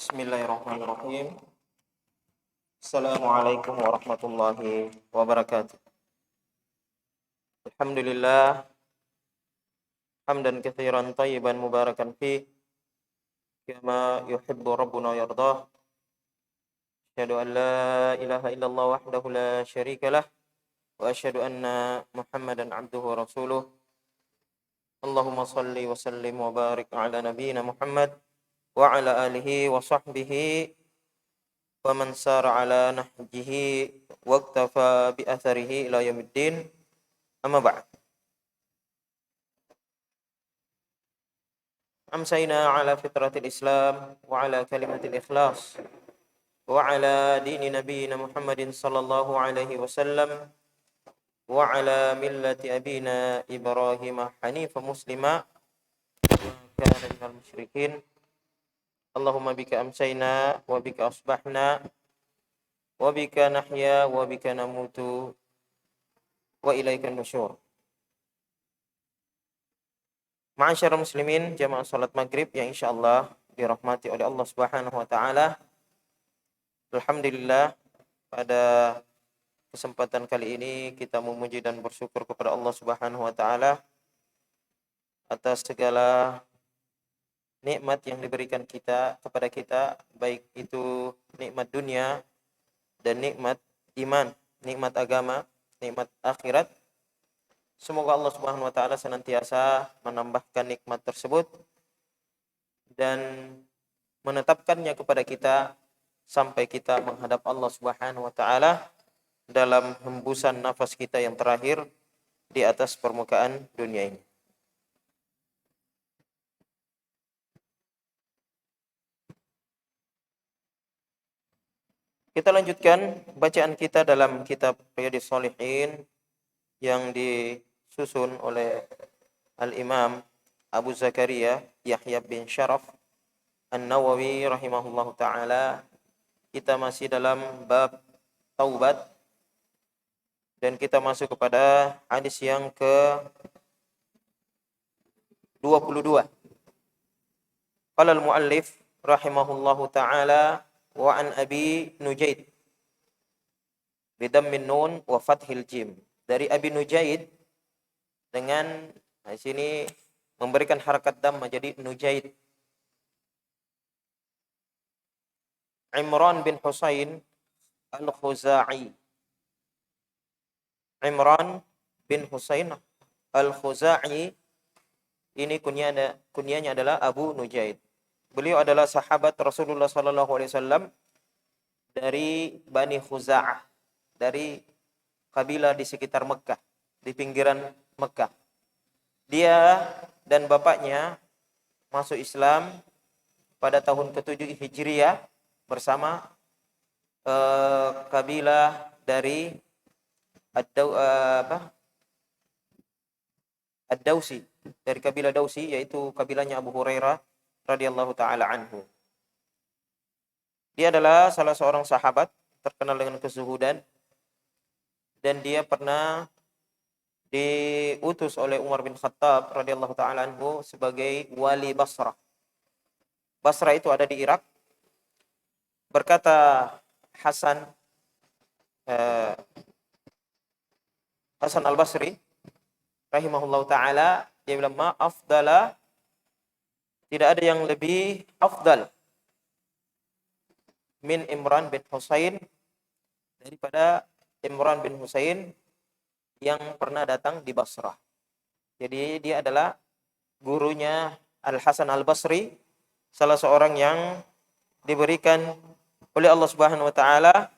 Bismillahirrahmanirrahim. Assalamualaikum warahmatullahi wabarakatuh. Alhamdulillah hamdan katsiran thayyiban mubarakan fi kama yuhibbu rabbuna yardah. Asyhadu an la ilaha illallah wahdahu la syarikalah wa asyhadu anna Muhammadan abduhu wa rasuluh. Allahumma shalli wa sallim wa barik ala nabiyyina Muhammad wa ala alihi wa sahbihi wa man sara ala nahjihi waqtafa bi atharihi ila yaumiddin. Amma ba'd. Amsayna ala fitratil Islam wa ala kalimatil ikhlas wa ala dini nabiyyina Muhammadin sallallahu alaihi wasallam wa ala millati abina Ibrahim hanifa muslima wa kana minal musyrikin. Allahumma bika amsayna wa bika asbahna wa bika nahya wa bika namutu wa ilaikan nusyur. Ma'asyiral muslimin, jamaah salat maghrib yang insyaallah dirahmati oleh Allah Subhanahu wa taala. Alhamdulillah, pada kesempatan kali ini kita memuji dan bersyukur kepada Allah Subhanahu wa taala atas segala nikmat yang diberikan kepada kita, baik itu nikmat dunia dan nikmat iman, nikmat agama, nikmat akhirat. Semoga Allah Subhanahu wa taala senantiasa menambahkan nikmat tersebut dan menetapkannya kepada kita sampai kita menghadap Allah Subhanahu wa taala dalam hembusan nafas kita yang terakhir di atas permukaan dunia ini. Kita lanjutkan bacaan kita dalam kitab Riyadhus Shalihin yang disusun oleh Al-Imam Abu Zakaria Yahya bin Sharaf An-Nawawi rahimahullahu ta'ala. Kita masih dalam bab taubat dan kita masuk kepada hadis yang ke-22. Qala al-muallif rahimahullahu ta'ala wa an Abi Nujaid bidammin nun wa fathil jim. Dari Abi Nujaid dengan di sini memberikan harakat dam menjadi Nujaid. Imran bin Husain Al-Khuzai. Imran bin Husain Al-Khuzai ini kunyanya adalah Abu Nujaid. Beliau adalah sahabat Rasulullah sallallahu alaihi wasallam dari Bani Khuza'ah, dari kabilah di sekitar Mekah, di pinggiran Mekah. Dia dan bapaknya masuk Islam pada tahun ke-7 Hijriah bersama kabilah dari Ad-Dausi, dari kabilah Dausi, yaitu kabilahnya Abu Hurairah radhiyallahu taala anhu. Dia adalah salah seorang sahabat terkenal dengan kezuhudan dan dia pernah diutus oleh Umar bin Khattab radhiyallahu taala anhu sebagai wali Basrah. Basrah itu ada di Irak. Berkata Hasan Al-Basri rahimahullahu taala, dia bilang ma afdala, tidak ada yang lebih afdal min Imran bin Husain, daripada Imran bin Husain yang pernah datang di Basrah. Jadi dia adalah gurunya Al-Hasan Al-Basri, salah seorang yang diberikan oleh Allah Subhanahu wa taala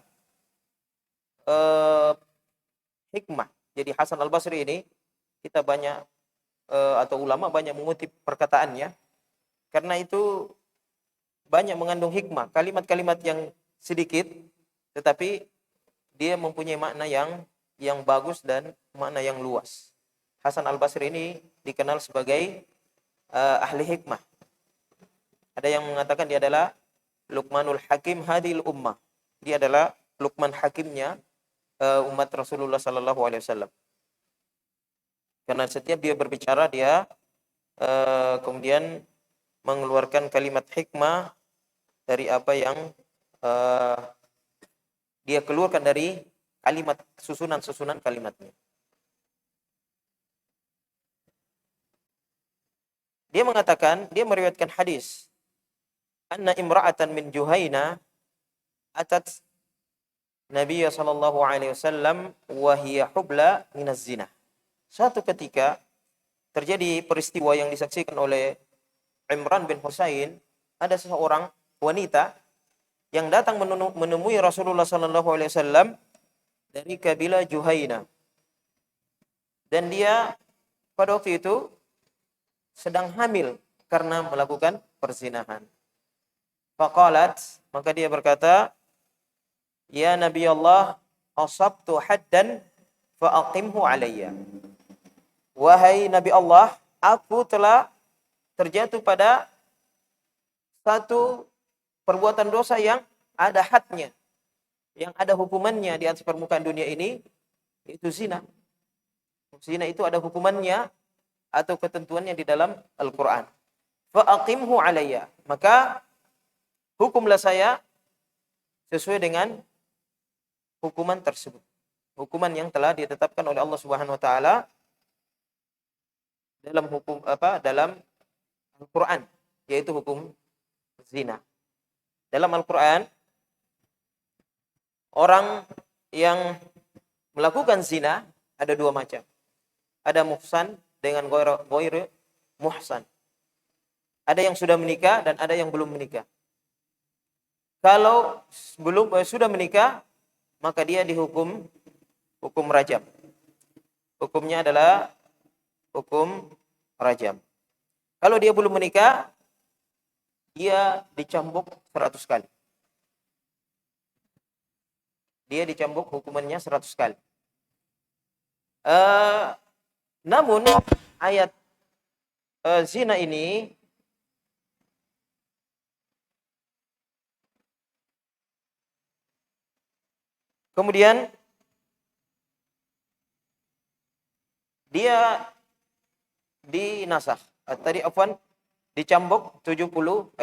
hikmah. Jadi Hasan Al-Basri ini kita banyak atau ulama banyak mengutip perkataannya karena itu banyak mengandung hikmah, kalimat-kalimat yang sedikit tetapi dia mempunyai makna yang bagus dan makna yang luas. Hasan Al-Basri ini dikenal sebagai ahli hikmah. Ada yang mengatakan dia adalah Luqmanul Hakim hadil ummah. Dia adalah Luqman Hakimnya umat Rasulullah sallallahu alaihi wasallam. Karena setiap dia berbicara dia kemudian mengeluarkan kalimat hikmah dari apa yang uh, dia keluarkan dari kalimat, susunan kalimatnya. Dia mengatakan, dia meriwayatkan hadis, anna imra'atan min Juhaina atat Nabi sallallahu alaihi wasallam wa hiya hubla minaz zina. Suatu ketika terjadi peristiwa yang disaksikan oleh Imran bin Husain, ada seseorang wanita yang datang menemui Rasulullah sallallahu alaihi wasallam dari kabilah Juhaina. Dan dia pada waktu itu sedang hamil karena melakukan perzinahan. Faqalat, maka dia berkata, "Ya Nabi Allah, asabtu haddan fa aqimhu alayya." Wahai Nabi Allah, aku telah terjatuh pada satu perbuatan dosa yang ada hadnya, yang ada hukumannya di atas permukaan dunia ini, yaitu zina. Zina itu ada hukumannya atau ketentuannya di dalam Al-Quran. Fa'aqimhu alayya. Maka hukumlah saya sesuai dengan hukuman tersebut. Hukuman yang telah ditetapkan oleh Allah Subhanahu wa taala dalam hukum dalam Al-Quran, yaitu hukum zina. Dalam Al-Quran, orang yang melakukan zina ada dua macam. Ada muhsan dengan ghair muhsan. Ada yang sudah menikah dan ada yang belum menikah. Kalau sudah menikah, maka dia dihukum hukum rajam. Hukumnya adalah hukum rajam. Kalau dia belum menikah, dia dicambuk 100 kali. Dia dicambuk hukumannya 100 kali. Namun ayat zina ini kemudian dia dinasakh. Tadi dicambuk 80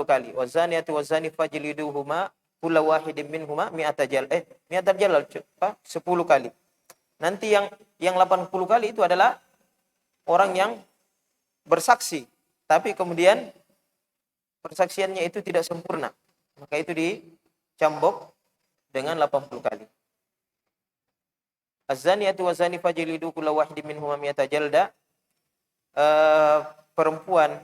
kali. Wazaniyatu wazani fajliduhuma kullu wahidin minhuma mi'ata jalal 10 kali. Nanti yang 80 kali itu adalah orang yang bersaksi, tapi kemudian persaksiannya itu tidak sempurna. Maka itu dicambuk dengan 80 kali. Az-zaniyatu waz-zani fajlidu kullu wahidin minhuma mi'ata jalda. Perempuan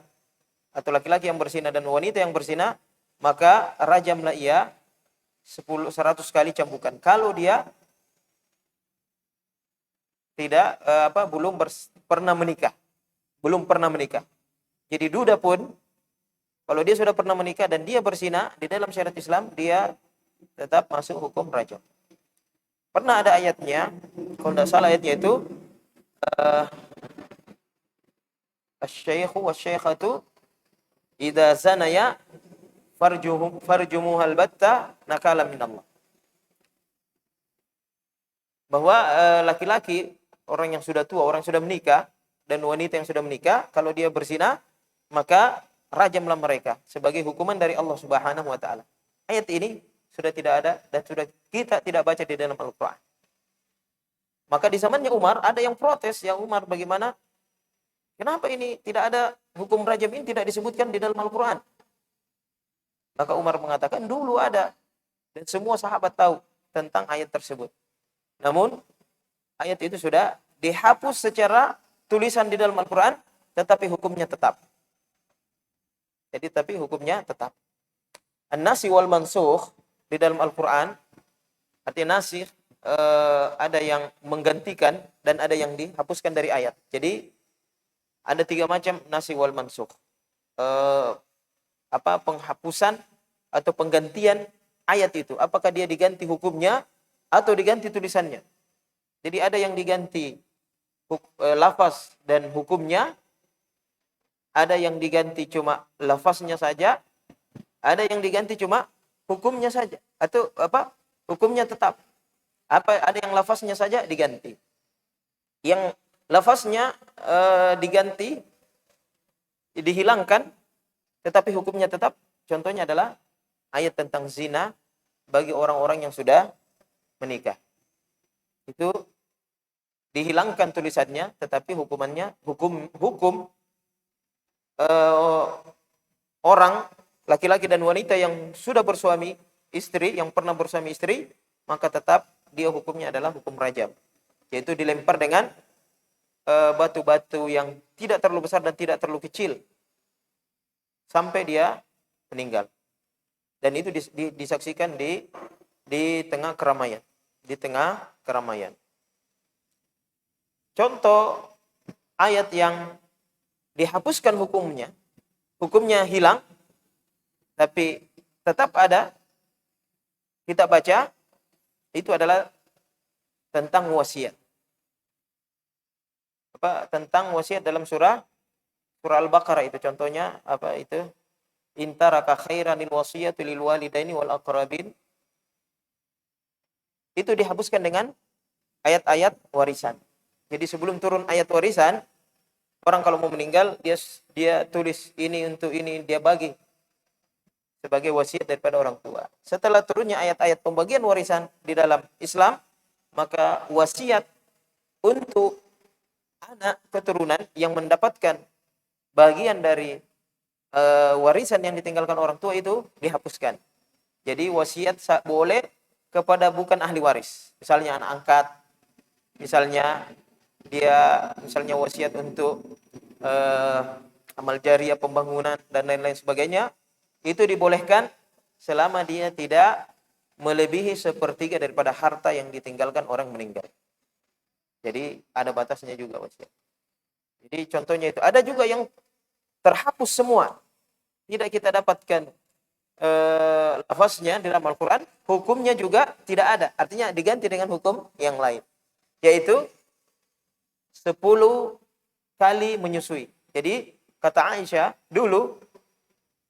atau laki-laki yang berzina dan wanita yang berzina, maka rajamlah ia 100 kali cambukan. Kalau dia tidak pernah menikah. Jadi duda pun kalau dia sudah pernah menikah dan dia berzina, di dalam syariat Islam dia tetap masuk hukum rajam. Pernah ada ayatnya, kalau tidak salah ayatnya itu asy-syaikhu wasy-syaikhatu idza zanaya farjumuhal batta nakala minallah. Bahwa laki-laki, orang yang sudah tua, orang yang sudah menikah, dan wanita yang sudah menikah, kalau dia berzina, maka rajamlah mereka sebagai hukuman dari Allah Subhanahu wa taala. Ayat ini sudah tidak ada dan sudah kita tidak baca di dalam Al-Qur'an. Maka di zamannya Umar ada yang protes, ya Umar, bagaimana? Kenapa ini tidak ada hukum rajam ini tidak disebutkan di dalam Al-Qur'an? Maka Umar mengatakan dulu ada dan semua sahabat tahu tentang ayat tersebut. Namun ayat itu sudah dihapus secara tulisan di dalam Al-Qur'an, tetapi hukumnya tetap. Jadi tapi hukumnya tetap. An-nasikh wal mansukh di dalam Al-Qur'an, artinya nasikh ada yang menggantikan dan ada yang dihapuskan dari ayat. Jadi ada 3 macam nasikh wal mansukh. Penghapusan atau penggantian ayat itu. Apakah dia diganti hukumnya atau diganti tulisannya? Jadi ada yang diganti lafaz dan hukumnya, ada yang diganti cuma lafaznya saja, ada yang diganti cuma hukumnya saja atau hukumnya tetap. Ada yang lafaznya saja diganti. Yang lafaznya diganti, dihilangkan, tetapi hukumnya tetap. Contohnya adalah ayat tentang zina bagi orang-orang yang sudah menikah. Itu dihilangkan tulisannya, tetapi hukumannya hukum uh, orang laki-laki dan wanita yang sudah bersuami istri, yang pernah bersuami istri, maka tetap dia hukumnya adalah hukum rajam, yaitu dilempar dengan batu-batu yang tidak terlalu besar dan tidak terlalu kecil sampai dia meninggal. Dan itu disaksikan di tengah keramaian, di tengah keramaian. Contoh ayat yang dihapuskan hukumnya hilang, tapi tetap ada kita baca, itu adalah tentang wasiat. Tentang wasiat dalam surah Al-Baqarah itu contohnya itu? Intaraka khairanil wasiyatu lil walidaini wal aqrabin. Itu dihapuskan dengan ayat-ayat warisan. Jadi sebelum turun ayat warisan, orang kalau mau meninggal dia tulis ini untuk ini, dia bagi sebagai wasiat daripada orang tua. Setelah turunnya ayat-ayat pembagian warisan di dalam Islam, maka wasiat untuk anak keturunan yang mendapatkan bagian dari warisan yang ditinggalkan orang tua itu dihapuskan. Jadi wasiat boleh kepada bukan ahli waris. Misalnya anak angkat, misalnya wasiat untuk amal jariah, pembangunan dan lain-lain sebagainya, itu dibolehkan selama dia tidak melebihi sepertiga daripada harta yang ditinggalkan orang meninggal. Jadi ada batasnya juga wasiat. Jadi contohnya itu. Ada juga yang terhapus semua. Tidak kita dapatkan lafaznya di dalam Al-Quran. Hukumnya juga tidak ada. Artinya diganti dengan hukum yang lain. Yaitu 10 kali menyusui. Jadi kata Aisyah dulu,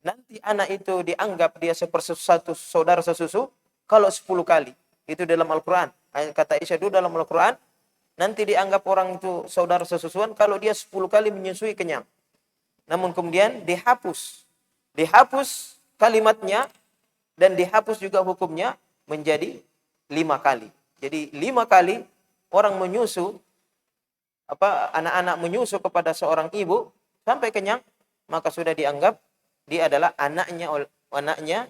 nanti anak itu dianggap dia sepersatu saudara sesusu kalau 10 kali. Itu dalam Al-Quran. Kata Aisyah dulu dalam Al-Quran, nanti dianggap orang itu saudara sesusuan kalau dia 10 kali menyusui kenyang. Namun kemudian dihapus kalimatnya dan dihapus juga hukumnya menjadi 5 kali. Jadi 5 kali orang menyusu, anak-anak menyusu kepada seorang ibu sampai kenyang, maka sudah dianggap dia adalah anaknya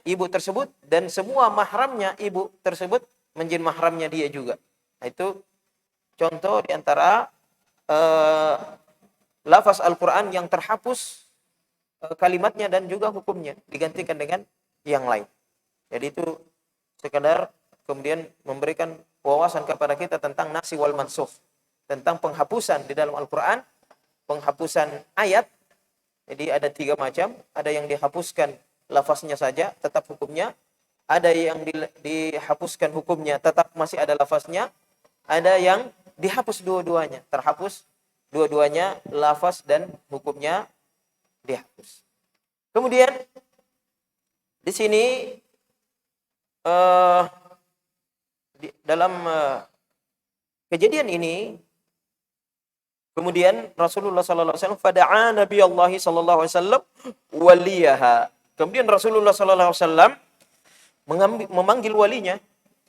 ibu tersebut, dan semua mahramnya ibu tersebut menjadi mahramnya dia juga. Nah, itu contoh di antara lafaz Al-Quran yang terhapus kalimatnya dan juga hukumnya digantikan dengan yang lain. Jadi itu sekadar kemudian memberikan wawasan kepada kita tentang nasikh wal mansukh, tentang penghapusan di dalam Al-Quran, penghapusan ayat. Jadi ada 3 macam, ada yang dihapuskan lafaznya saja tetap hukumnya, ada yang dihapuskan hukumnya tetap masih ada lafaznya, ada yang dihapus dua-duanya, terhapus dua-duanya, lafaz dan hukumnya dihapus. Kemudian di sini dalam kejadian ini kemudian Rasulullah sallallahu alaihi wasallam fada'a Nabi Allah sallallahu alaihi wasallam waliyaha. Kemudian Rasulullah sallallahu alaihi wasallam memanggil walinya.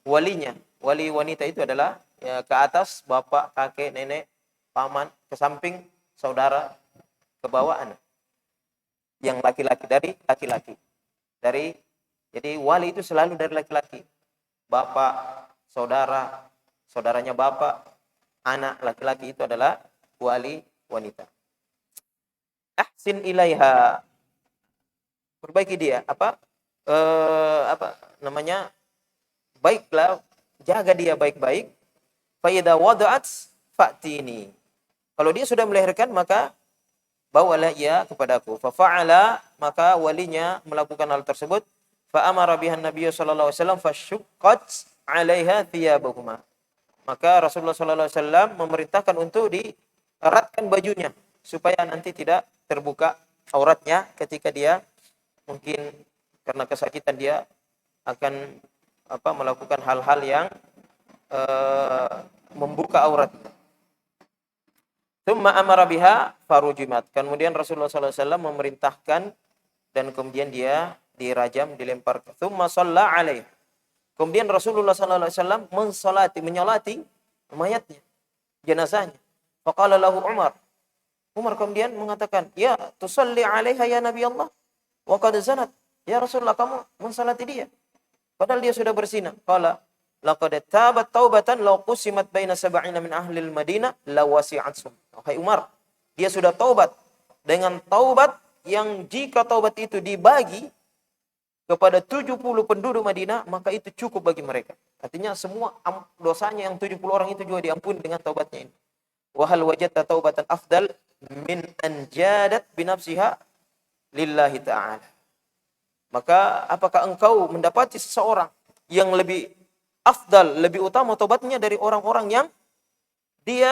Wali wanita itu adalah ya, ke atas bapak, kakek, nenek, paman, ke samping saudara, ke bawah anak. Yang laki-laki dari laki-laki. Jadi wali itu selalu dari laki-laki. Bapak, saudara, saudaranya bapak, anak laki-laki itu adalah wali wanita. Ahsin ilaiha. Perbaiki dia. Baiklah, jaga dia baik-baik. Fa idza wada'at fa'tini. Kalau dia sudah melahirkan, maka bawalah ia kepadaku. Fa fa'ala, maka walinya melakukan hal tersebut. Fa amara bihan Nabiy sallallahu alaihi wasallam fashuqqat 'alaiha thiyabahuma. Maka Rasulullah sallallahu alaihi wasallam memerintahkan untuk dieratkan bajunya supaya nanti tidak terbuka auratnya ketika dia mungkin karena kesakitan dia akan melakukan hal-hal yang membuka aurat. Tsumma amara biha farujimat. Kemudian Rasulullah sallallahu alaihi wasallam memerintahkan dan kemudian dia dirajam, dilempar. Tsumma shalla 'alaiha. Kemudian Rasulullah sallallahu alaihi wasallam menyolati mayatnya, jenazahnya. Faqala lahu Umar. Umar kemudian mengatakan, "Ya, tusalli 'alaiha ya Nabi Allah? Wa qad zanat." Ya Rasulullah, kamu mensalati dia. Padahal dia sudah berzina. Qala, "Laqad tabat taubatan law qusimat baina sab'ina min ahli al-Madinah la wasi'atsum." Wahai Umar, dia sudah taubat dengan taubat yang jika taubat itu dibagi kepada 70 penduduk Madinah, maka itu cukup bagi mereka. Artinya semua dosanya yang 70 orang itu juga diampuni dengan taubatnya ini. Wa hal wajadta taubatan afdal min an jadat binafsiha lillahi ta'ala. Maka apakah engkau mendapati seseorang yang lebih afdal, lebih utama taubatnya dari orang-orang yang dia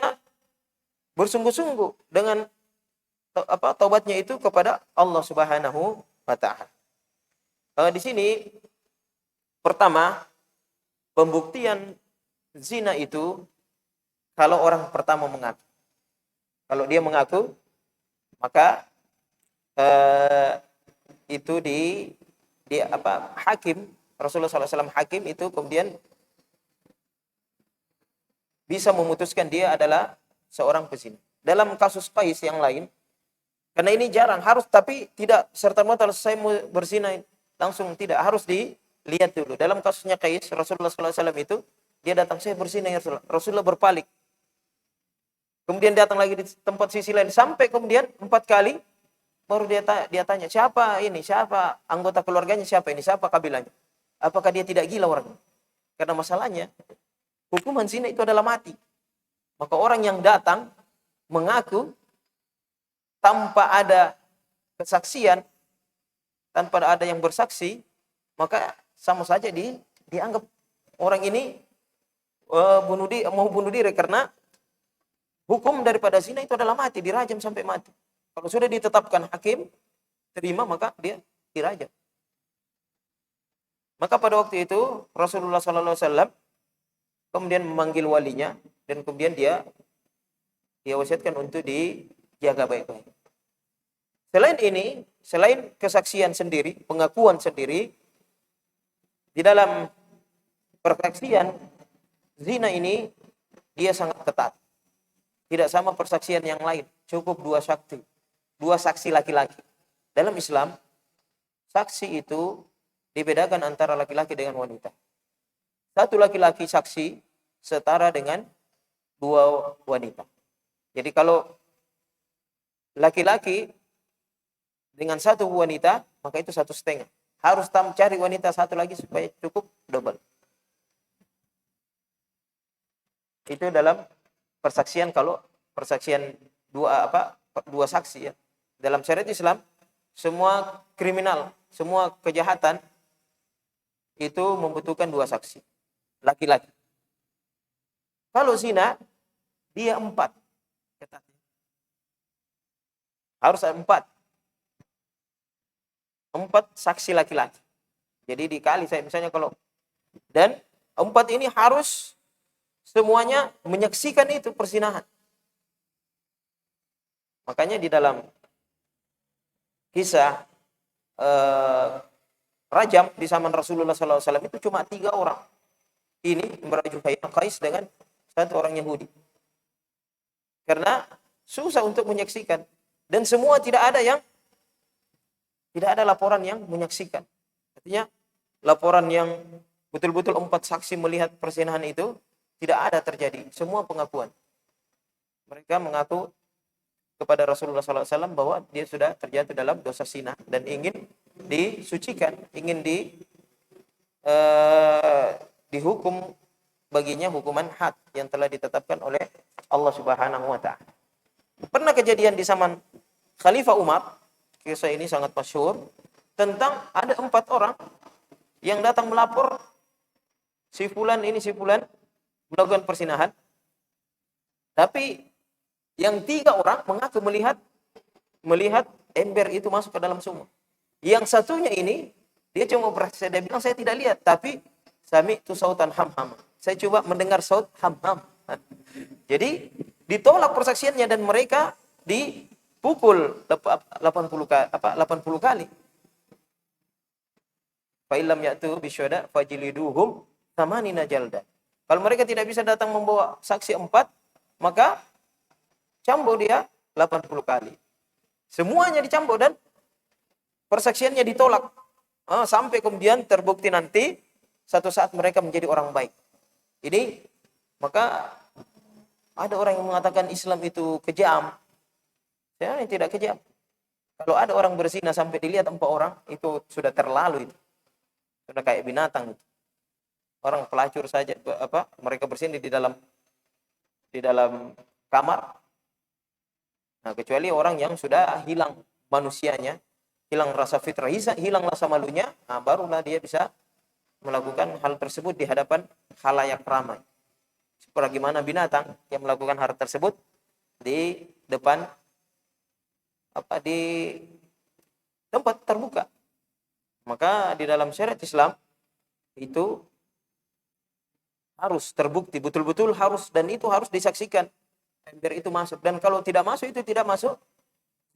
bersungguh-sungguh dengan taubatnya itu kepada Allah Subhanahu wa taala. Di sini pertama, pembuktian zina itu kalau orang pertama mengaku. Kalau dia mengaku, maka itu hakim Rasulullah SAW hakim itu kemudian bisa memutuskan dia adalah seorang pezina. Dalam kasus Qais yang lain, karena ini jarang, tapi tidak serta-merta saya mau berzina langsung, tidak, harus dilihat dulu. Dalam kasusnya Qais, Rasulullah SAW itu dia datang, saya berzina ya Rasulullah. Rasulullah berpaling. Kemudian datang lagi di tempat sisi lain sampai kemudian 4 kali. Baru dia tanya, siapa ini? Siapa anggota keluarganya? Siapa ini? Siapa kabilanya? Apakah dia tidak gila orangnya? Karena masalahnya, hukuman zina itu adalah mati. Maka orang yang datang mengaku tanpa ada kesaksian, tanpa ada yang bersaksi, maka sama saja dianggap orang ini mau bunuh diri, karena hukum daripada zina itu adalah mati, dirajam sampai mati. Kalau sudah ditetapkan hakim terima, maka dia dirajam. Maka pada waktu itu Rasulullah SAW kemudian memanggil walinya dan kemudian dia wasiatkan untuk dijaga baik-baik. Selain ini, selain kesaksian sendiri, pengakuan sendiri, di dalam persaksian zina ini dia sangat ketat. Tidak sama persaksian yang lain, cukup 2 saksi laki-laki. Dalam Islam, saksi itu dibedakan antara laki-laki dengan wanita. 1 laki-laki saksi setara dengan 2 wanita. Jadi kalau laki-laki dengan 1 wanita, maka itu 1,5. Harus cari wanita 1 lagi supaya cukup double. Itu dalam persaksian, kalau persaksian 2 saksi ya. Dalam syariat Islam, semua kriminal, semua kejahatan itu membutuhkan 2 saksi laki-laki. Kalau zina, dia 4. Harus 4 saksi laki-laki. Jadi dikali saya misalnya kalau, dan 4 ini harus semuanya menyaksikan itu perzinahan. Makanya di dalam kisah rajam di zaman Rasulullah SAW itu cuma 3 orang. Ini Imra'ah Qais dengan 1 orang Yahudi. Karena susah untuk menyaksikan. Dan semua tidak ada laporan yang menyaksikan. Artinya laporan yang betul-betul 4 saksi melihat perzinahan itu tidak ada terjadi. Semua pengakuan. Mereka mengaku kepada Rasulullah SAW bahwa dia sudah terjatuh dalam dosa zina dan ingin disucikan, ingin dihukum baginya hukuman had yang telah ditetapkan oleh Allah Subhanahu wa taala. Pernah kejadian di zaman Khalifah Umar, kisah ini sangat masyhur, tentang ada 4 orang yang datang melapor si fulan melakukan perzinahan. Tapi yang 3 orang mengaku melihat ember itu masuk ke dalam sumur. Yang satunya ini dia cuma bersaksi, dia bilang saya tidak lihat, tapi sami'tu sautan ham-ham. Saya coba mendengar saut ham-ham. Jadi ditolak persaksiannya dan mereka dipukul 80 kali. Fa illam ya'tu bisyuhada fajliduhum thamanina jalda. Kalau mereka tidak bisa datang membawa saksi 4, maka cambuk dia 80 kali. Semuanya dicambuk dan persaksiannya ditolak. Sampai kemudian terbukti nanti satu saat mereka menjadi orang baik. Ini maka ada orang yang mengatakan Islam itu kejam. Ya, yang tidak kejam. Kalau ada orang berzina sampai dilihat 4 orang, itu sudah terlalu itu. Sudah kayak binatang itu. Orang pelacur saja mereka berzina di dalam kamar. Nah, kecuali orang yang sudah hilang manusianya, hilang rasa fitrah, hilang rasa malunya, barulah dia bisa melakukan hal tersebut di hadapan khalayak ramai. Sebagaimana binatang yang melakukan hal tersebut di depan di tempat terbuka. Maka di dalam syariat Islam itu harus terbukti betul-betul harus, dan itu harus disaksikan biar itu masuk. Dan kalau tidak masuk, itu tidak masuk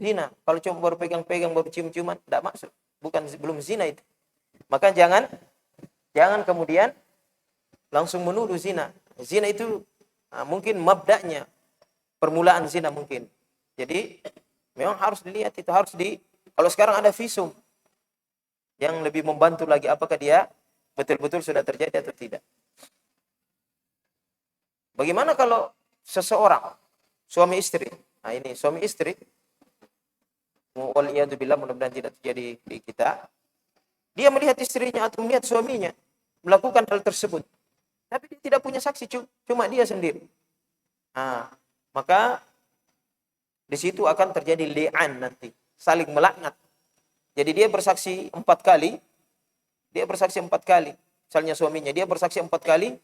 zina. Kalau cuma baru pegang-pegang, baru cium-ciuman, tidak masuk. Belum zina itu. Maka jangan kemudian langsung menuduh zina. Zina itu mungkin mabda'nya, permulaan zina mungkin. Jadi memang harus dilihat, itu harus kalau sekarang ada visum yang lebih membantu lagi, apakah dia betul-betul sudah terjadi atau tidak. Bagaimana kalau seseorang suami istri? Nah, ini suami istri, waliyadzubillah, mudah-mudahan tidak terjadi di kita. Dia melihat istrinya atau melihat suaminya melakukan hal tersebut, tapi dia tidak punya saksi, cuma dia sendiri. Maka di situ akan terjadi li'an nanti, saling melaknat. Jadi dia bersaksi 4 kali. Misalnya suaminya, dia bersaksi 4 kali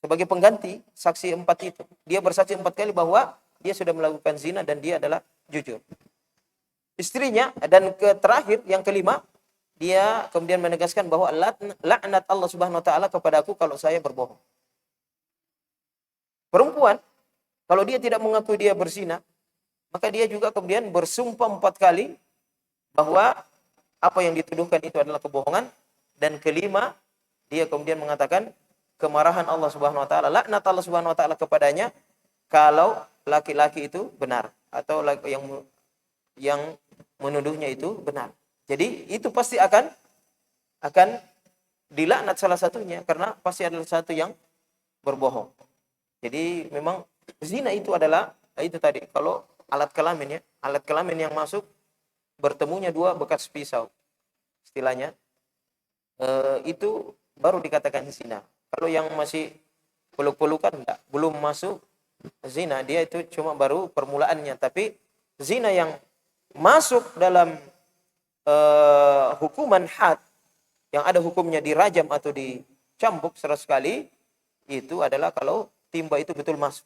sebagai pengganti saksi 4 itu. Dia bersaksi 4 kali bahwa dia sudah melakukan zina dan dia adalah jujur. Istrinya, dan terakhir yang kelima, dia kemudian menegaskan bahwa laknat Allah Subhanahu wa taala kepada aku kalau saya berbohong. Perempuan, kalau dia tidak mengakui dia berzina, maka dia juga kemudian bersumpah 4 kali bahwa apa yang dituduhkan itu adalah kebohongan. Dan kelima, dia kemudian mengatakan kemarahan Allah Subhanahu wa taala, laknat Allah Subhanahu wa taala kepadanya kalau laki-laki itu benar atau yang menuduhnya itu benar. Jadi itu pasti akan dilaknat salah satunya, karena pasti adalah satu yang berbohong. Jadi memang zina itu adalah itu tadi, kalau alat kelamin yang masuk, bertemunya 2 bekas pisau, istilahnya, itu baru dikatakan zina. Kalau yang masih peluk-pelukan belum masuk zina, dia itu cuma baru permulaannya. Tapi zina yang masuk dalam hukuman had, yang ada hukumnya dirajam atau dicambuk 100 kali, itu adalah kalau timba itu betul masuk.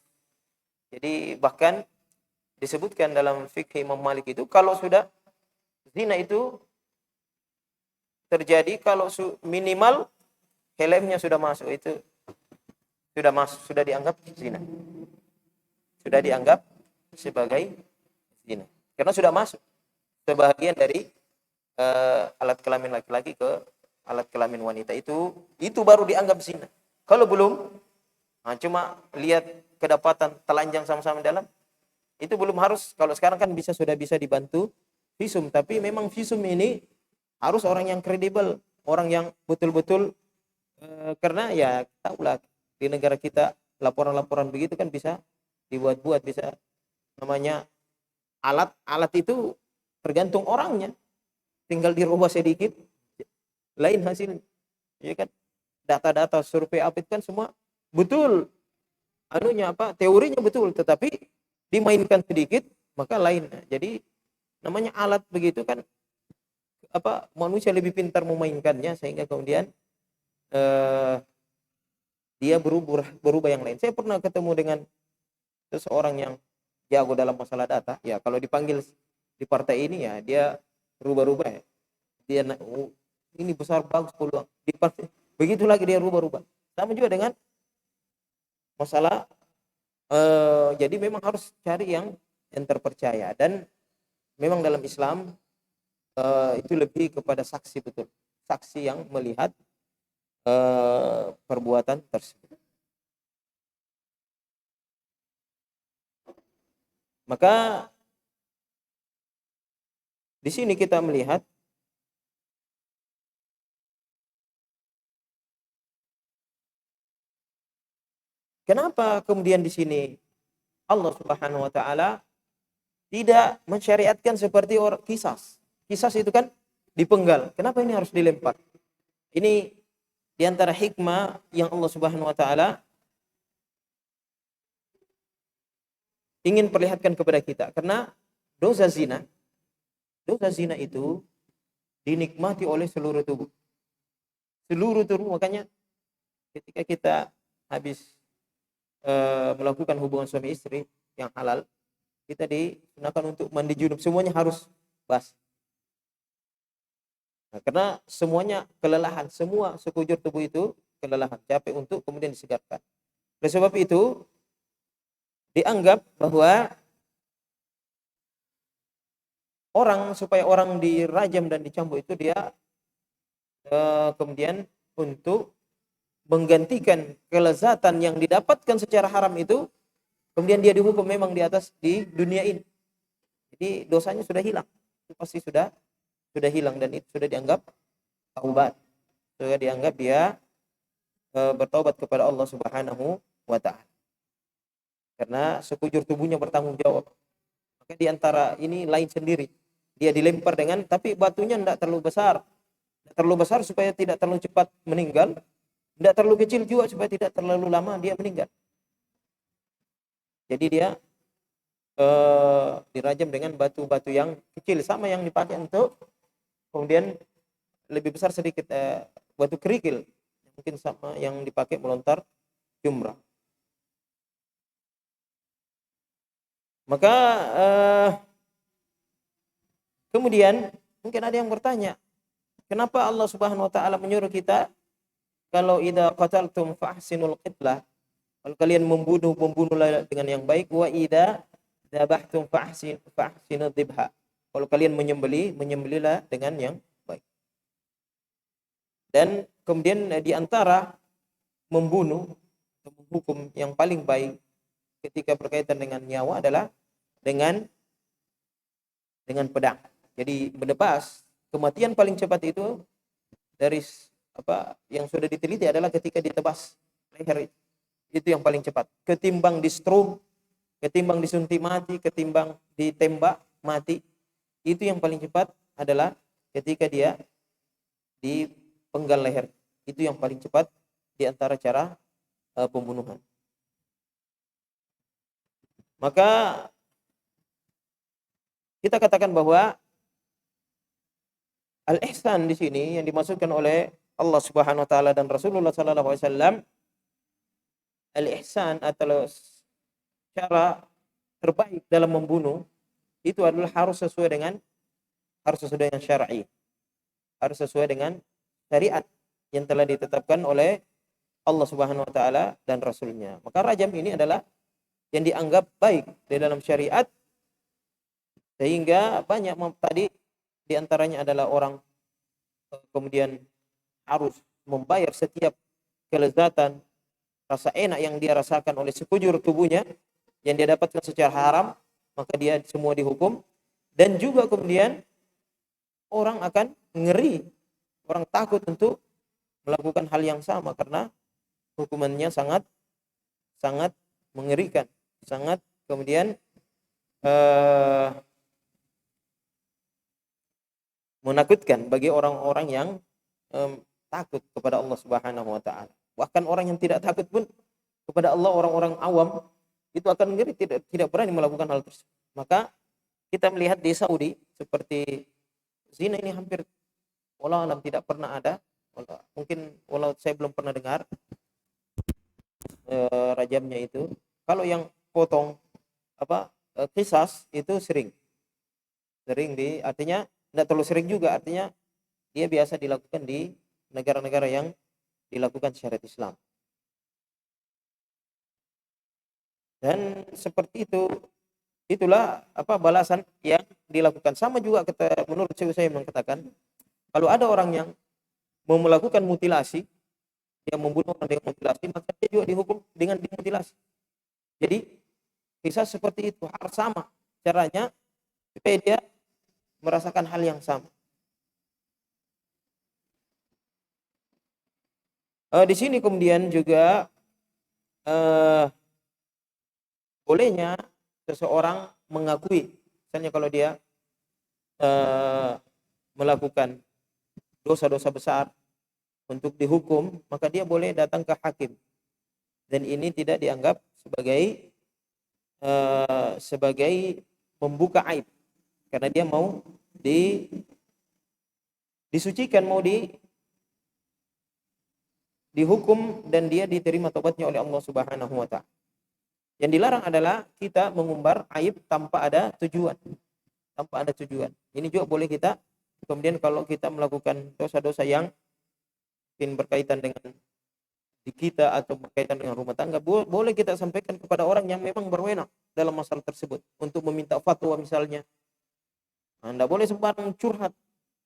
Jadi bahkan disebutkan dalam fikih Imam Malik itu, kalau sudah zina itu terjadi, kalau minimal helmnya sudah masuk, itu sudah dianggap zina. Sudah dianggap sebagai zina. Karena sudah masuk sebagian dari alat kelamin laki-laki ke alat kelamin wanita, itu baru dianggap zina. Kalau belum, cuma lihat kedapatan telanjang sama-sama dalam, itu belum harus. Kalau sekarang kan sudah bisa dibantu visum, tapi memang visum ini harus orang yang kredibel, orang yang betul-betul, karena ya tahulah di negara kita laporan-laporan begitu kan bisa dibuat-buat, bisa namanya alat itu tergantung orangnya, tinggal dirubah sedikit lain hasilnya, ya kan. Data-data survei apa itu kan semua betul, teorinya betul, tetapi dimainkan sedikit maka lain. Jadi namanya alat begitu kan, manusia lebih pintar memainkannya, sehingga kemudian dia berubah yang lain. Saya pernah ketemu dengan seseorang yang jago dalam masalah data. Ya, kalau dipanggil di partai ini, ya dia rubah-rubah ya. Dia ini besar, bagus peluang. Begitu lagi dia rubah-rubah. Sama juga dengan masalah, jadi memang harus cari yang terpercaya. Dan memang dalam Islam itu lebih kepada saksi betul. saksi yang melihat perbuatan tersebut. Maka di sini kita melihat kenapa kemudian di sini Allah Subhanahu wa taala tidak mensyariatkan seperti kisas. Kisas itu kan dipenggal. Kenapa ini harus dilempar? Ini di antara hikmah yang Allah Subhanahu wa taala ingin perlihatkan kepada kita. Karena dosa zina itu dinikmati oleh seluruh tubuh. Seluruh tubuh, makanya ketika kita habis melakukan hubungan suami istri yang halal, kita digunakan untuk mandi junub, semuanya harus basah. Nah, karena semuanya kelelahan, semua sekujur tubuh itu kelelahan, capek untuk kemudian disegarkan. Oleh sebab itu dianggap bahwa supaya orang dirajam dan dicambuk itu dia kemudian untuk menggantikan kelezatan yang didapatkan secara haram itu, kemudian dia dihukum memang di dunia ini. Jadi dosanya sudah hilang, itu pasti sudah hilang, dan itu sudah dianggap taubat, sudah dianggap dia bertaubat kepada Allah Subhanahu wa taala. Karena sekujur tubuhnya bertanggung jawab. Maka di antara ini lain sendiri. Dia dilempar tapi batunya tidak terlalu besar. Tidak terlalu besar supaya tidak terlalu cepat meninggal. Tidak terlalu kecil juga supaya tidak terlalu lama dia meninggal. Jadi dia dirajam dengan batu-batu yang kecil, sama yang dipakai untuk kemudian lebih besar sedikit, batu kerikil, mungkin sama yang dipakai melontar jumrah. Maka kemudian mungkin ada yang bertanya, kenapa Allah Subhanahu wa taala menyuruh kita kalau idza qataltum fa ahsinul qitlah, kalau kalian membunuhlah dengan yang baik, wa idza dzabhtum fa ahsinud dzibha, kalau kalian menyembelihlah dengan yang baik. Dan kemudian di antara membunuh atau menghukum yang paling baik ketika berkaitan dengan nyawa adalah dengan pedang. Jadi menebas, kematian paling cepat itu dari yang sudah diteliti adalah ketika ditebas leher, itu yang paling cepat, ketimbang di stroke, ketimbang disuntik mati, ketimbang ditembak mati. Itu yang paling cepat adalah ketika dia dipenggal leher. Itu yang paling cepat di antara cara pembunuhan. Maka kita katakan bahwa al-ihsan di sini yang dimaksudkan oleh Allah Subhanahu wa taala dan Rasulullah sallallahu alaihi wasallam, al-ihsan atau cara terbaik dalam membunuh itu adalah harus sesuai dengan syar'i. Harus sesuai dengan syariat yang telah ditetapkan oleh Allah Subhanahu wa taala dan Rasulnya. Maka rajam ini adalah yang dianggap baik di dalam syariat, sehingga banyak tadi diantaranya adalah orang kemudian harus membayar setiap kelezatan, rasa enak yang dia rasakan oleh sekujur tubuhnya yang dia dapatkan secara haram, maka dia semua dihukum. Dan juga kemudian orang akan ngeri, orang takut untuk melakukan hal yang sama karena hukumannya sangat mengerikan, sangat kemudian menakutkan bagi orang-orang yang takut kepada Allah Subhanahu wa taala. Bahkan orang yang tidak takut pun kepada Allah, orang-orang awam itu akan ngeri, tidak berani melakukan hal tersebut. Maka kita melihat di Saudi seperti zina ini hampir wallahu alam tidak pernah ada, mungkin walau saya belum pernah dengar rajamnya itu. Kalau yang potong qisas itu sering artinya tidak terlalu sering juga, artinya dia biasa dilakukan di negara-negara yang dilakukan syariat Islam. Dan seperti itulah balasan yang dilakukan. Sama juga menurut saya mengatakan, kalau ada orang yang mau melakukan mutilasi, dia membunuh orang dengan mutilasi, maka dia juga dihukum dengan dimutilasi. Jadi kisah seperti itu harus sama caranya supaya dia merasakan hal yang sama. Di sini kemudian juga bolehnya seseorang mengakui, misalnya kalau dia melakukan dosa-dosa besar untuk dihukum, maka dia boleh datang ke hakim, dan ini tidak dianggap sebagai membuka aib, karena dia mau disucikan, mau dihukum, dan dia diterima tobatnya oleh Allah Subhanahu wa taala. Yang dilarang adalah kita mengumbar aib tanpa ada tujuan. Tanpa ada tujuan. Ini juga boleh kita. Kemudian kalau kita melakukan dosa-dosa yang mungkin berkaitan dengan di kita atau berkaitan dengan rumah tangga, boleh kita sampaikan kepada orang yang memang berwenang dalam masalah tersebut untuk meminta fatwa misalnya. Anda boleh sembarang curhat,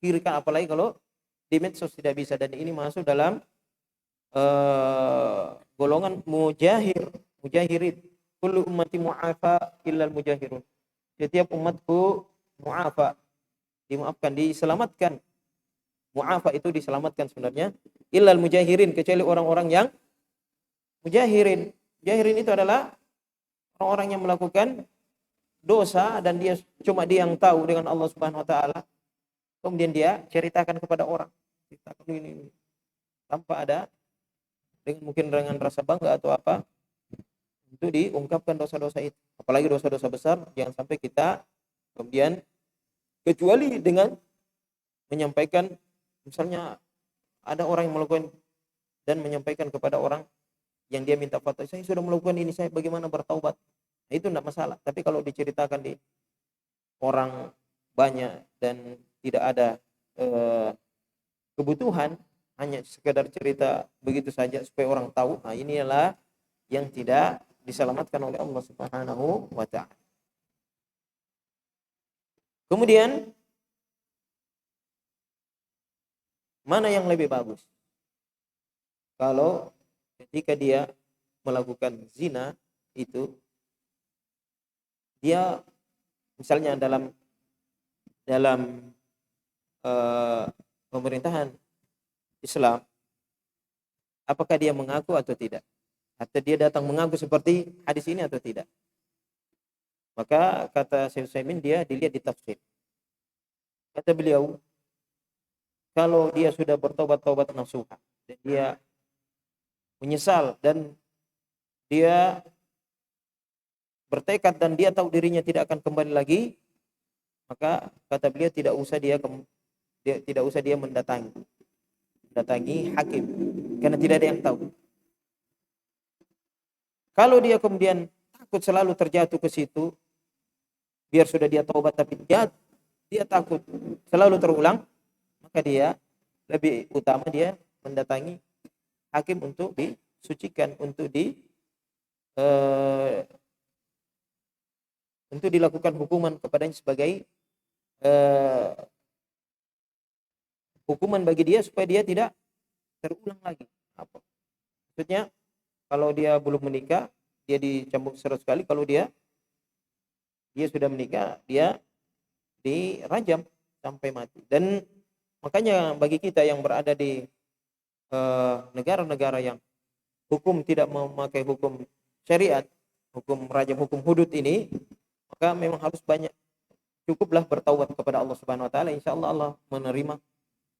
kirikan, apalagi kalau di medsos tidak bisa, dan ini masuk dalam golongan mujahirin. Kullu ummati mu'afa illal mujahirun. Setiap umatku mu'afa, dimaafkan, diselamatkan. Mu'afa itu diselamatkan sebenarnya. Illal mujahirin, kecuali orang-orang yang mujahirin. Mujahirin itu adalah orang-orang yang melakukan dosa dan cuma dia yang tahu dengan Allah Subhanahu wa taala. Kemudian dia ceritakan kepada orang. Ceritakan ini tanpa ada mungkin dengan rasa bangga atau apa, untuk diungkapkan dosa-dosa itu. Apalagi dosa-dosa besar, jangan sampai kita kemudian, kecuali dengan menyampaikan, misalnya ada orang yang melakukan dan menyampaikan kepada orang yang dia minta fatwa, saya sudah melakukan ini, saya bagaimana bertaubat, nah, itu tidak masalah. Tapi kalau diceritakan di orang banyak dan tidak ada kebutuhan, hanya sekedar cerita begitu saja supaya orang tahu, nah inilah yang tidak diselamatkan oleh Allah Subhanahu wa taala. Kemudian mana yang lebih bagus? Kalau ketika dia melakukan zina itu, dia misalnya dalam pemerintahan Islam, apakah dia mengaku atau tidak? Atau dia datang mengaku seperti hadis ini atau tidak? Maka kata Syekh Utsaimin, dia dilihat di tafsir. Kata beliau, kalau dia sudah bertobat nasuha, dan dia menyesal dan dia bertekad dan dia tahu dirinya tidak akan kembali lagi, maka kata beliau tidak usah dia mendatangi hakim, karena tidak ada yang tahu. Kalau dia kemudian takut selalu terjatuh ke situ, biar sudah dia taubat tapi dia takut selalu terulang, maka dia lebih utama dia mendatangi hakim untuk disucikan, untuk dilakukan hukuman kepadanya sebagai hukuman bagi dia supaya dia tidak terulang lagi. Apa? Maksudnya kalau dia belum menikah, dia dicambuk 100 kali. Kalau dia sudah menikah, dia dirajam sampai mati. Dan makanya bagi kita yang berada di negara-negara yang hukum tidak memakai hukum syariat, hukum rajam, hukum hudud ini, maka memang harus banyak, cukuplah bertaubat kepada Allah Subhanahu wa taala, insyaallah Allah menerima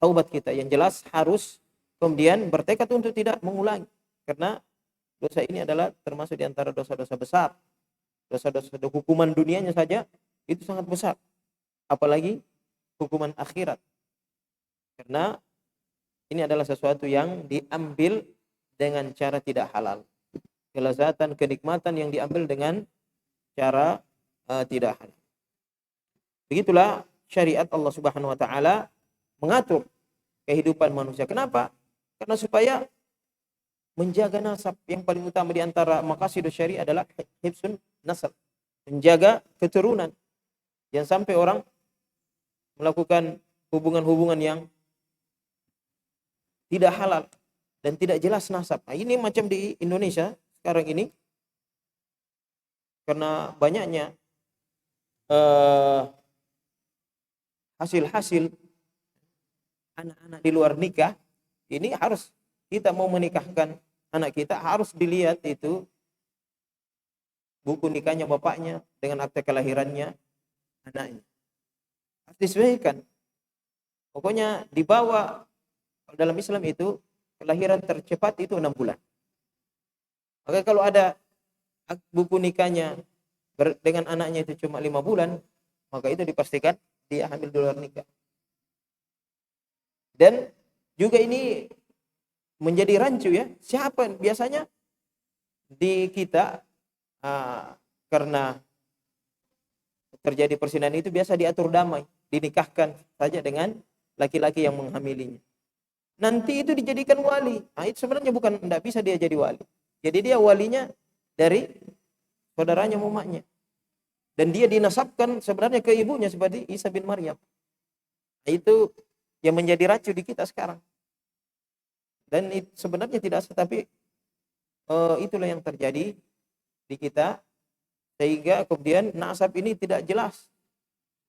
taubat kita. Yang jelas harus kemudian bertekad untuk tidak mengulangi, karena dosa ini adalah termasuk di antara dosa-dosa besar. Dosa-dosa hukuman dunianya saja itu sangat besar, apalagi hukuman akhirat. Karena ini adalah sesuatu yang diambil dengan cara tidak halal. Kelezatan, kenikmatan yang diambil dengan cara tidak halal. Begitulah syariat Allah Subhanahu wa taala mengatur kehidupan manusia. Kenapa? Karena supaya menjaga nasab. Yang paling utama di antara maqasid syariah adalah hifsun nasab, menjaga keturunan. Jangan sampai orang melakukan hubungan-hubungan yang tidak halal dan tidak jelas nasab. Nah, ini macam di Indonesia sekarang ini karena banyaknya eh, hasil-hasil anak-anak di luar nikah, ini harus kita mau menikahkan anak kita harus dilihat itu buku nikahnya bapaknya dengan akte kelahirannya anaknya. Harus disesuaikan. Pokoknya dibawa dalam Islam itu kelahiran tercepat itu 6 bulan. Maka kalau ada buku nikahnya dengan anaknya itu cuma 5 bulan, maka itu dipastikan dia hamil di luar nikah. Dan juga ini menjadi rancu ya. Siapa biasanya di kita karena terjadi persinahan itu biasa diatur damai, dinikahkan saja dengan laki-laki yang menghamilinya. Nanti itu dijadikan wali. Nah, itu sebenarnya bukan, tidak bisa dia jadi wali. Jadi dia walinya dari saudaranya mamanya. Dan dia dinasabkan sebenarnya ke ibunya seperti Isa bin Maryam. Nah, itu yang menjadi rancu di kita sekarang. Dan itu sebenarnya tidak, tetapi itulah yang terjadi di kita sehingga kemudian nasab ini tidak jelas.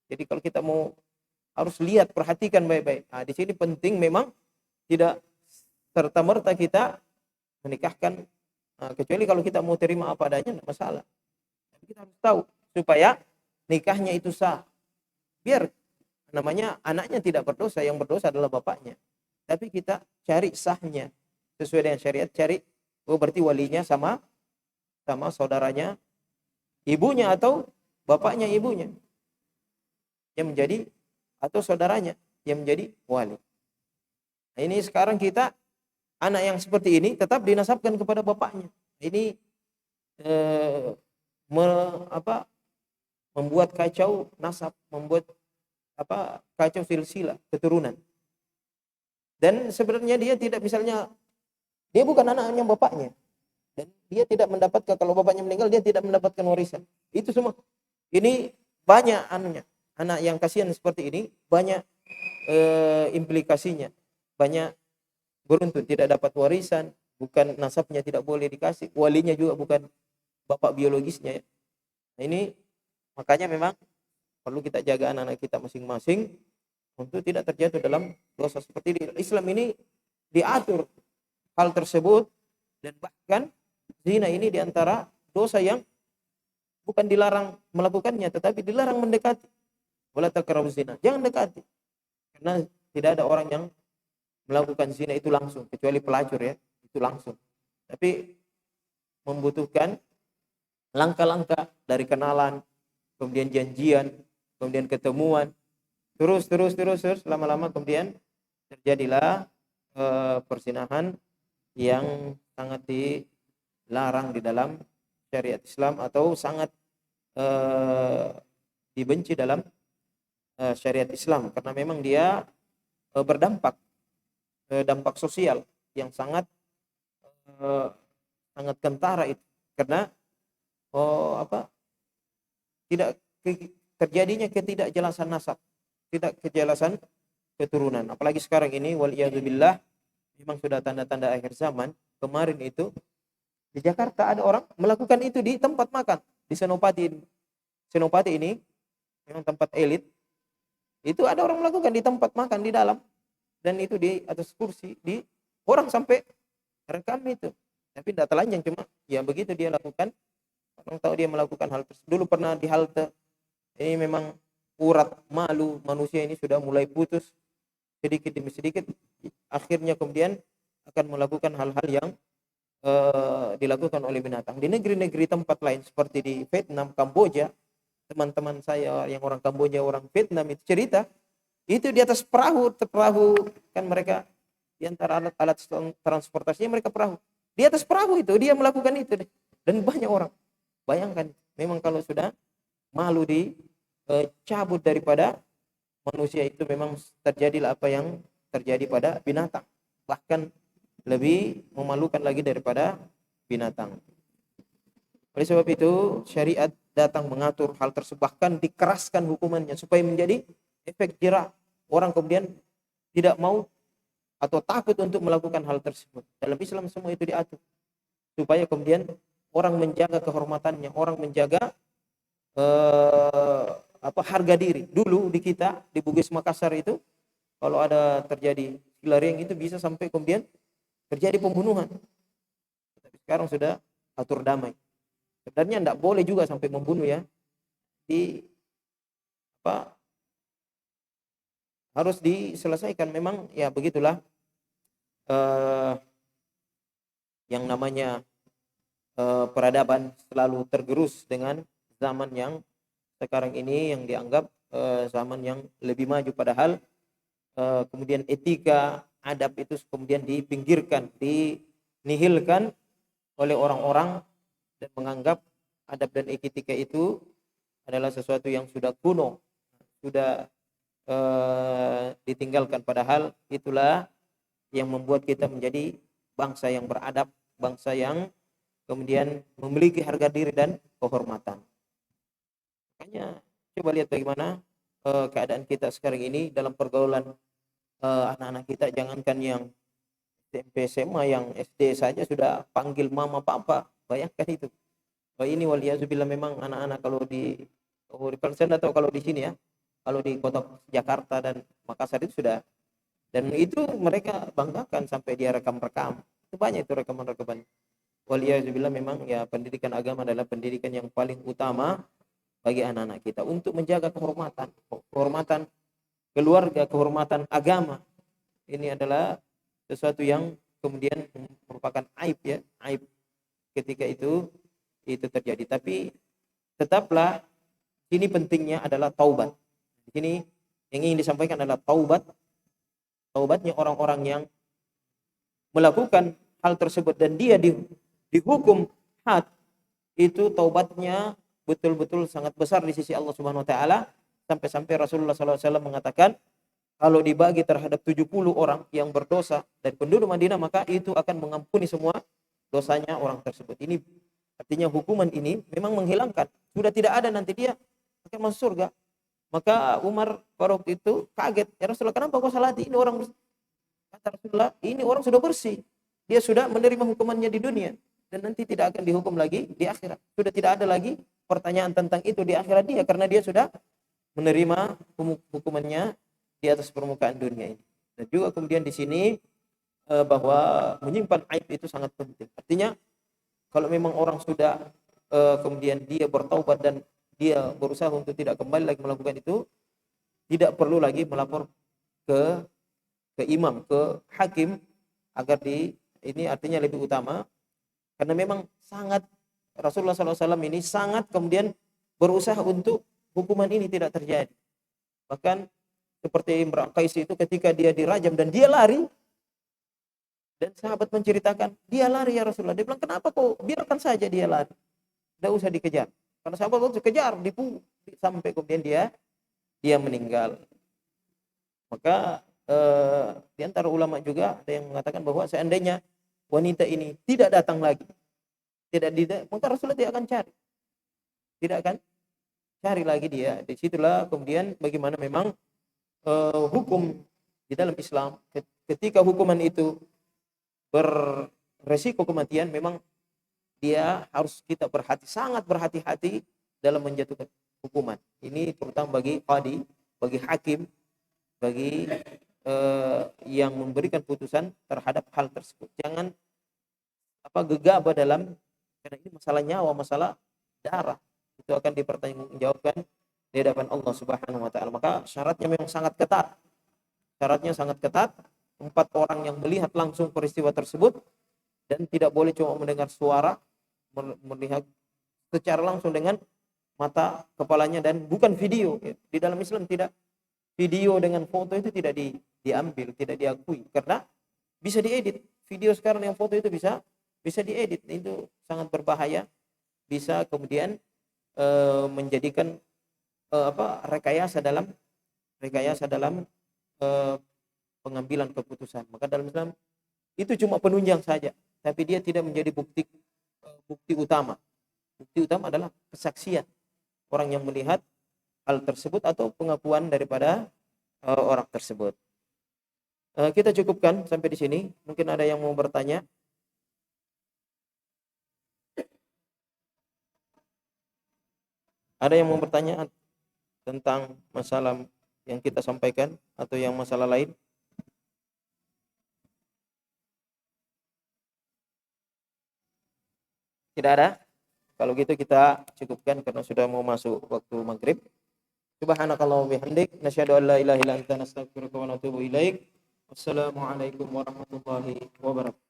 Jadi kalau kita mau harus lihat, perhatikan baik-baik. Nah, di sini penting memang tidak serta-merta kita menikahkan, kecuali kalau kita mau terima apa adanya tidak masalah. Tapi kita harus tahu supaya nikahnya itu sah. Biar namanya anaknya tidak berdosa, yang berdosa adalah bapaknya. Tapi kita cari sahnya sesuai dengan syariat, cari berarti walinya sama saudaranya ibunya atau bapaknya ibunya yang menjadi, atau saudaranya yang menjadi wali. Nah, ini sekarang kita anak yang seperti ini tetap dinasabkan kepada bapaknya. Ini membuat kacau nasab, membuat kacau silsilah keturunan. Dan sebenarnya dia tidak, misalnya dia bukan anaknya bapaknya, dan dia tidak mendapatkan, kalau bapaknya meninggal dia tidak mendapatkan warisan. Itu semua ini banyak anak yang kasihan seperti ini, banyak implikasinya, banyak beruntun tidak dapat warisan, bukan nasabnya tidak boleh dikasih, walinya juga bukan bapak biologisnya. Nah, ini makanya memang perlu kita jaga anak-anak kita masing-masing untuk tidak terjatuh dalam dosa seperti ini. Islam ini diatur hal tersebut, dan bahkan zina ini diantara dosa yang bukan dilarang melakukannya, tetapi dilarang mendekati. Wala taqrabuz zina, jangan dekati, karena tidak ada orang yang melakukan zina itu langsung, kecuali pelacur ya, itu langsung. Tapi membutuhkan langkah-langkah dari kenalan, kemudian janjian, kemudian ketemuan, terus lama-lama kemudian terjadilah persinahan yang sangat dilarang di dalam syariat Islam, atau sangat dibenci dalam syariat Islam, karena memang dia berdampak dampak sosial yang sangat kentara itu, karena tidak terjadinya ketidakjelasan nasab, tidak kejelasan keturunan. Apalagi sekarang ini waliyadzubillah memang sudah tanda-tanda akhir zaman. Kemarin itu di Jakarta ada orang melakukan itu di tempat makan di Senopati. Senopati ini memang tempat elit. Itu ada orang melakukan di tempat makan di dalam, dan itu di atas kursi, di orang sampai rekam itu. Tapi tidak telanjang, cuma ya begitu dia lakukan. Orang tahu dia melakukan hal tersebut. Dulu pernah di halte. Ini memang urat malu manusia ini sudah mulai putus sedikit demi sedikit. Akhirnya kemudian akan melakukan hal-hal yang dilakukan oleh binatang. Di negeri-negeri tempat lain seperti di Vietnam, Kamboja, teman-teman saya yang orang Kamboja, orang Vietnam itu cerita, itu di atas perahu kan mereka di antara alat-alat transportasinya mereka perahu. Di atas perahu itu dia melakukan itu deh. Dan banyak orang. Bayangkan, memang kalau sudah malu dicabut daripada manusia itu, memang terjadilah apa yang terjadi pada binatang. Bahkan lebih memalukan lagi daripada binatang. Oleh sebab itu syariat datang mengatur hal tersebut, bahkan dikeraskan hukumannya supaya menjadi efek jerah. Orang kemudian tidak mau atau takut untuk melakukan hal tersebut. Dalam Islam semua itu diatur supaya kemudian orang menjaga kehormatannya, orang menjaga harga diri. Dulu di kita di Bugis Makassar itu kalau ada terjadi Cilarang itu bisa sampai kemudian terjadi pembunuhan. Tapi sekarang sudah atur damai. Sebenarnya tidak boleh juga sampai membunuh ya. Di apa harus diselesaikan. Memang ya begitulah eh, yang namanya peradaban selalu tergerus dengan zaman yang sekarang ini yang dianggap zaman yang lebih maju, padahal kemudian etika adab itu kemudian dipinggirkan, dinihilkan oleh orang-orang dan menganggap adab dan etika itu adalah sesuatu yang sudah kuno, sudah ditinggalkan, padahal itulah yang membuat kita menjadi bangsa yang beradab, bangsa yang kemudian memiliki harga diri dan kehormatan. Makanya coba lihat bagaimana keadaan kita sekarang ini dalam pergaulan anak-anak kita, jangankan yang SMP SMA, yang SD saja sudah panggil mama papa. Bayangkan itu. Ini waliyazubillah, memang anak-anak kalau di Kalsen atau kalau di sini ya, kalau di kota Jakarta dan Makassar itu sudah, dan itu mereka banggakan sampai dia rekam-rekam. Itu banyak itu rekaman-rekaman. Waliyazubillah, memang ya pendidikan agama adalah pendidikan yang paling utama bagi anak-anak kita untuk menjaga kehormatan keluarga, kehormatan agama. Ini adalah sesuatu yang kemudian merupakan aib ya, aib ketika itu terjadi. Tapi tetaplah ini pentingnya adalah taubat. Di sini yang ingin disampaikan adalah taubatnya orang-orang yang melakukan hal tersebut dan dia dihukum had, itu taubatnya betul-betul sangat besar di sisi Allah Subhanahu wa taala, sampai-sampai Rasulullah SAW mengatakan kalau dibagi terhadap 70 orang yang berdosa dari penduduk Madinah, maka itu akan mengampuni semua dosanya orang tersebut. Ini artinya hukuman ini memang menghilangkan, sudah tidak ada nanti dia akan masuk surga. Maka Umar pada waktu itu kaget, ya Rasulullah, kenapa kau salati ini orang? Kata Rasulullah, ini orang sudah bersih, dia sudah menerima hukumannya di dunia dan nanti tidak akan dihukum lagi di akhirat. Sudah tidak ada lagi pertanyaan tentang itu di akhirat dia, karena dia sudah menerima hukumannya di atas permukaan dunia ini. Dan juga kemudian di sini bahwa menyimpan aib itu sangat penting. Artinya kalau memang orang sudah kemudian dia bertaubat dan dia berusaha untuk tidak kembali lagi melakukan itu, tidak perlu lagi melapor ke imam, ke hakim agar ini artinya lebih utama, karena memang sangat Rasulullah SAW ini sangat kemudian berusaha untuk hukuman ini tidak terjadi. Bahkan seperti Imran Qais itu ketika dia dirajam dan dia lari, dan sahabat menceritakan dia lari ya Rasulullah, dia bilang kenapa kau biarkan saja dia lari, tidak usah dikejar, karena sahabat waktu kejar sampai kemudian dia meninggal. Maka di antara ulama juga ada yang mengatakan bahwa seandainya wanita ini tidak datang lagi, maka Rasulullah tidak akan cari lagi dia. Disitulah kemudian bagaimana memang hukum di dalam Islam, ketika hukuman itu beresiko kematian, memang dia harus kita sangat berhati-hati dalam menjatuhkan hukuman. Ini terutama bagi qadi, bagi hakim, bagi yang memberikan putusan terhadap hal tersebut. Jangan gegabah dalam, karena ini masalah nyawa, masalah darah, itu akan dipertanggungjawabkan di hadapan Allah Subhanahu wa taala. Maka syaratnya memang sangat ketat. Syaratnya sangat ketat. 4 orang yang melihat langsung peristiwa tersebut dan tidak boleh cuma mendengar suara, melihat secara langsung dengan mata kepalanya, dan bukan video. Di dalam Islam tidak, video dengan foto itu tidak diambil, tidak diakui, karena bisa diedit. Video sekarang yang foto itu bisa diedit, itu sangat berbahaya, bisa kemudian menjadikan rekayasa dalam pengambilan keputusan. Maka dalam Islam itu cuma penunjang saja, tapi dia tidak menjadi bukti utama. Bukti utama adalah kesaksian orang yang melihat hal tersebut atau pengakuan daripada orang tersebut. Kita cukupkan sampai di sini. Mungkin ada yang mau bertanya. Ada yang mau bertanya tentang masalah yang kita sampaikan atau yang masalah lain? Tidak ada? Kalau gitu kita cukupkan karena sudah mau masuk waktu maghrib. Subhanakallah wa bihamdik. Nasyhadu an la ilaha illa anta nastaghfiruka wa natubu ilaik. Wassalamualaikum warahmatullahi wabarakatuh.